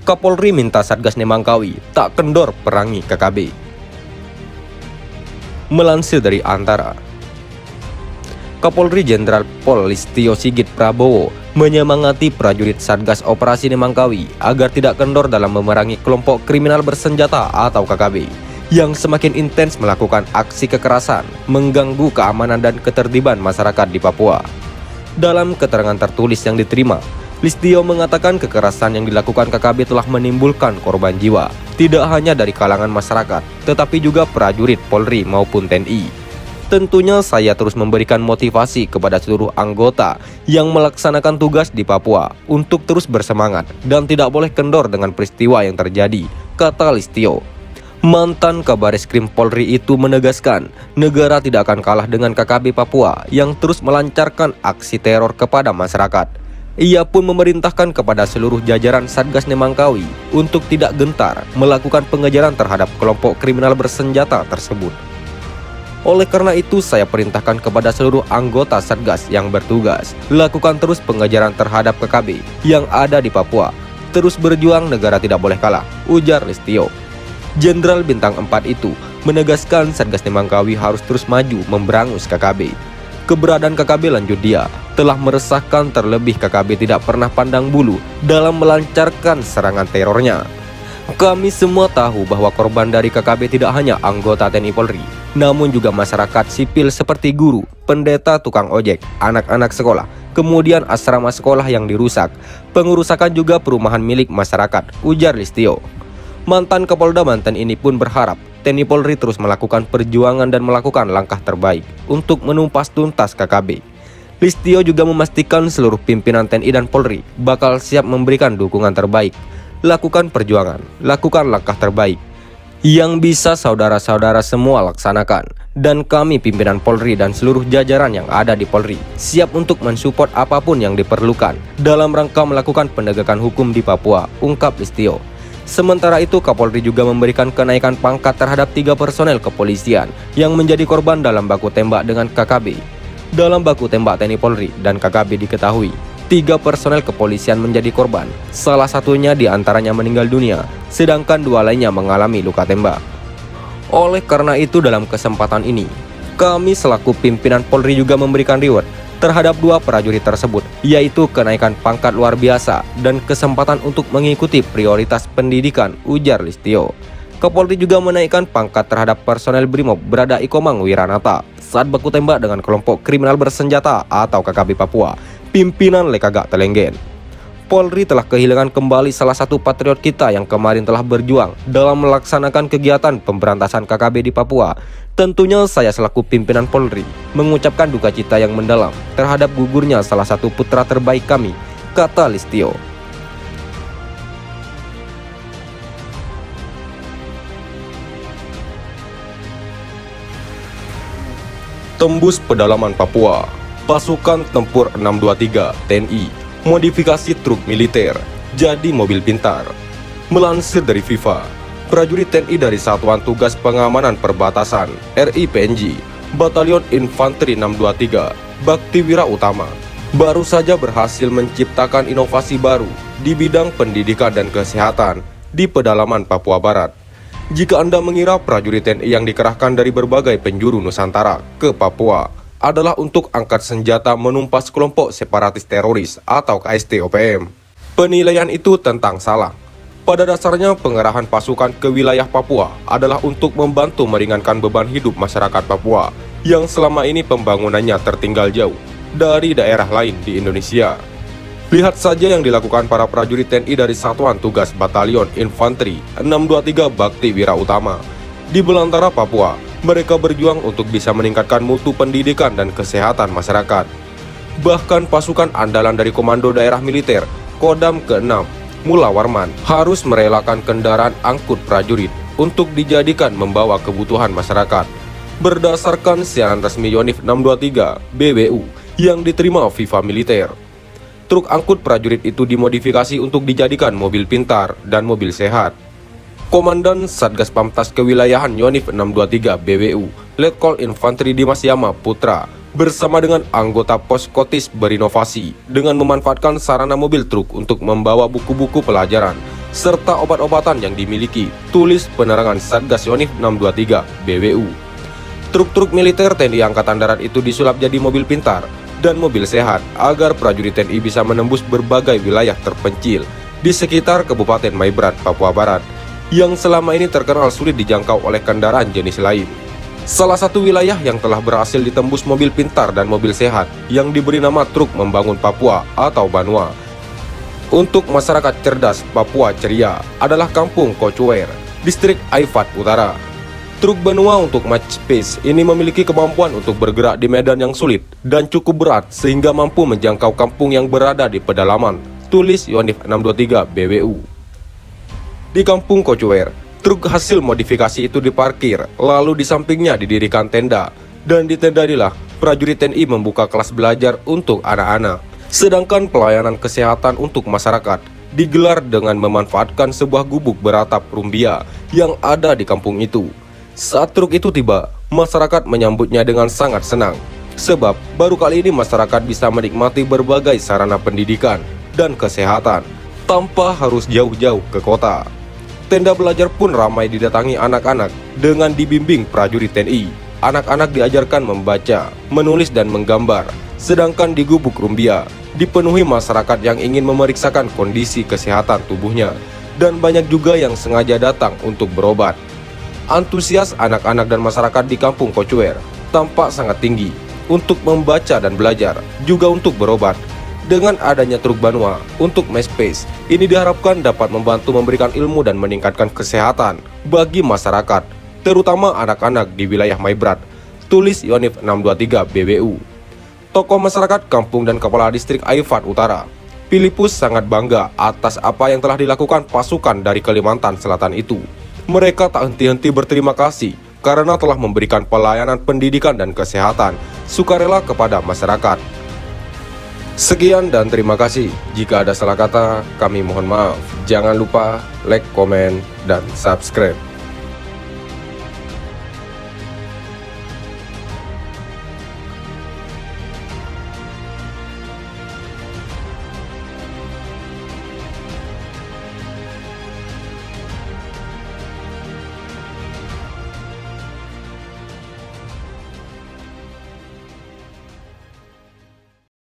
Kapolri minta Satgas Nemangkawi tak kendor perangi KKB. Melansir dari Antara, Kapolri Jenderal Pol Listio Sigit Prabowo menyemangati prajurit Satgas Operasi Nemangkawi agar tidak kendor dalam memerangi kelompok kriminal bersenjata atau KKB yang semakin intens melakukan aksi kekerasan, mengganggu keamanan dan ketertiban masyarakat di Papua. Dalam keterangan tertulis yang diterima, Listio mengatakan kekerasan yang dilakukan KKB telah menimbulkan korban jiwa, tidak hanya dari kalangan masyarakat, tetapi juga prajurit Polri maupun TNI. Tentunya saya terus memberikan motivasi kepada seluruh anggota yang melaksanakan tugas di Papua untuk terus bersemangat dan tidak boleh kendor dengan peristiwa yang terjadi, kata Listio. Mantan Kabareskrim Polri itu menegaskan, negara tidak akan kalah dengan KKB Papua yang terus melancarkan aksi teror kepada masyarakat. Ia pun memerintahkan kepada seluruh jajaran Satgas Nemangkawi untuk tidak gentar melakukan pengejaran terhadap kelompok kriminal bersenjata tersebut. Oleh karena itu, saya perintahkan kepada seluruh anggota Satgas yang bertugas, lakukan terus pengejaran terhadap KKB yang ada di Papua. Terus berjuang, negara tidak boleh kalah, ujar Listio. Jenderal Bintang 4 itu menegaskan Satgas Nemangkawi harus terus maju memberangus KKB. Keberadaan KKB, lanjut dia, telah meresahkan, terlebih KKB tidak pernah pandang bulu dalam melancarkan serangan terornya. Kami semua tahu bahwa korban dari KKB tidak hanya anggota TNI Polri, namun juga masyarakat sipil seperti guru, pendeta, tukang ojek, anak-anak sekolah, kemudian asrama sekolah yang dirusak, pengerusakan juga perumahan milik masyarakat, ujar Listio. Mantan Kapolda Banten ini pun berharap TNI Polri terus melakukan perjuangan dan melakukan langkah terbaik untuk menumpas tuntas KKB. Listio juga memastikan seluruh pimpinan TNI dan Polri bakal siap memberikan dukungan terbaik. Lakukan perjuangan, lakukan langkah terbaik yang bisa saudara-saudara semua laksanakan. Dan kami pimpinan Polri dan seluruh jajaran yang ada di Polri siap untuk mensupport apapun yang diperlukan dalam rangka melakukan penegakan hukum di Papua, ungkap Listio. Sementara itu, Kapolri juga memberikan kenaikan pangkat terhadap 3 personel kepolisian yang menjadi korban dalam baku tembak dengan KKB. Dalam baku tembak TNI Polri dan KKB diketahui 3 personel kepolisian menjadi korban, salah satunya diantaranya meninggal dunia, sedangkan 2 lainnya mengalami luka tembak. Oleh karena itu, dalam kesempatan ini, kami selaku pimpinan Polri juga memberikan reward terhadap 2 prajurit tersebut, yaitu kenaikan pangkat luar biasa dan kesempatan untuk mengikuti prioritas pendidikan, ujar Listio. Kapolri juga menaikkan pangkat terhadap personel Brimob Brada Ikomang Wiranata saat baku tembak dengan kelompok kriminal bersenjata atau KKB Papua, pimpinan Lekagak Telenggen. Polri telah kehilangan kembali salah satu patriot kita yang kemarin telah berjuang dalam melaksanakan kegiatan pemberantasan KKB di Papua. Tentunya saya selaku pimpinan Polri mengucapkan duka cita yang mendalam terhadap gugurnya salah satu putra terbaik kami, kata Listio. Tembus pedalaman Papua, pasukan tempur 623 TNI modifikasi truk militer jadi mobil pintar. Melansir dari FIFA, prajurit TNI dari Satuan Tugas Pengamanan Perbatasan RIPNJ Batalion Infanteri 623 Bakti Wira Utama baru saja berhasil menciptakan inovasi baru di bidang pendidikan dan kesehatan di pedalaman Papua Barat. Jika Anda mengira prajurit TNI yang dikerahkan dari berbagai penjuru Nusantara ke Papua adalah untuk angkat senjata menumpas kelompok separatis teroris atau KST-OPM, penilaian itu tentang salah. Pada dasarnya, pengerahan pasukan ke wilayah Papua adalah untuk membantu meringankan beban hidup masyarakat Papua yang selama ini pembangunannya tertinggal jauh dari daerah lain di Indonesia. Lihat saja yang dilakukan para prajurit TNI dari Satuan Tugas Batalion Infanteri 623 Bakti Wira Utama di belantara Papua. Mereka berjuang untuk bisa meningkatkan mutu pendidikan dan kesehatan masyarakat. Bahkan pasukan andalan dari Komando Daerah Militer Kodam ke-6 Mula Warman harus merelakan kendaraan angkut prajurit untuk dijadikan membawa kebutuhan masyarakat. Berdasarkan siaran resmi Yonif 623 BWU yang diterima FIFA Militer, truk angkut prajurit itu dimodifikasi untuk dijadikan mobil pintar dan mobil sehat. Komandan Satgas Pamtas Kewilayahan Yonif 623 BWU, Letkol Infanteri Dimas Yama Putra, bersama dengan anggota Poskotis berinovasi dengan memanfaatkan sarana mobil truk untuk membawa buku-buku pelajaran serta obat-obatan yang dimiliki, tulis penerangan Satgas Yonif 623 BWU. Truk-truk militer TNI Angkatan Darat itu disulap jadi mobil pintar dan mobil sehat agar prajurit TNI bisa menembus berbagai wilayah terpencil di sekitar Kabupaten Maibrat, Papua Barat, yang selama ini terkenal sulit dijangkau oleh kendaraan jenis lain. Salah satu wilayah yang telah berhasil ditembus mobil pintar dan mobil sehat yang diberi nama Truk Membangun Papua atau Banua untuk masyarakat cerdas Papua ceria adalah Kampung Kocuwer, Distrik Aifat Utara. Truk Banua untuk match pace ini memiliki kemampuan untuk bergerak di medan yang sulit dan cukup berat sehingga mampu menjangkau kampung yang berada di pedalaman, tulis Yonif 623 BWU. Di Kampung Kocuwer, truk hasil modifikasi itu diparkir, lalu di sampingnya didirikan tenda, dan di tenda inilah prajurit TNI membuka kelas belajar untuk anak-anak. Sedangkan pelayanan kesehatan untuk masyarakat digelar dengan memanfaatkan sebuah gubuk beratap rumbia yang ada di kampung itu. Saat truk itu tiba, masyarakat menyambutnya dengan sangat senang, sebab baru kali ini masyarakat bisa menikmati berbagai sarana pendidikan dan kesehatan tanpa harus jauh-jauh ke kota. Tenda belajar pun ramai didatangi anak-anak dengan dibimbing prajurit TNI. Anak-anak diajarkan membaca, menulis dan menggambar. Sedangkan di gubuk rumbia dipenuhi masyarakat yang ingin memeriksakan kondisi kesehatan tubuhnya, dan banyak juga yang sengaja datang untuk berobat. Antusias anak-anak dan masyarakat di Kampung Kocuwer tampak sangat tinggi untuk membaca dan belajar, juga untuk berobat. Dengan adanya truk Banua untuk MySpace, ini diharapkan dapat membantu memberikan ilmu dan meningkatkan kesehatan bagi masyarakat, terutama anak-anak di wilayah Maibrat, tulis Yonif 623 BWU. Tokoh masyarakat kampung dan kepala distrik Aifat Utara, Filipus, sangat bangga atas apa yang telah dilakukan pasukan dari Kalimantan Selatan itu. Mereka tak henti-henti berterima kasih karena telah memberikan pelayanan pendidikan dan kesehatan sukarela kepada masyarakat. Sekian dan terima kasih. Jika ada salah kata, kami mohon maaf. Jangan lupa like, komen, dan subscribe.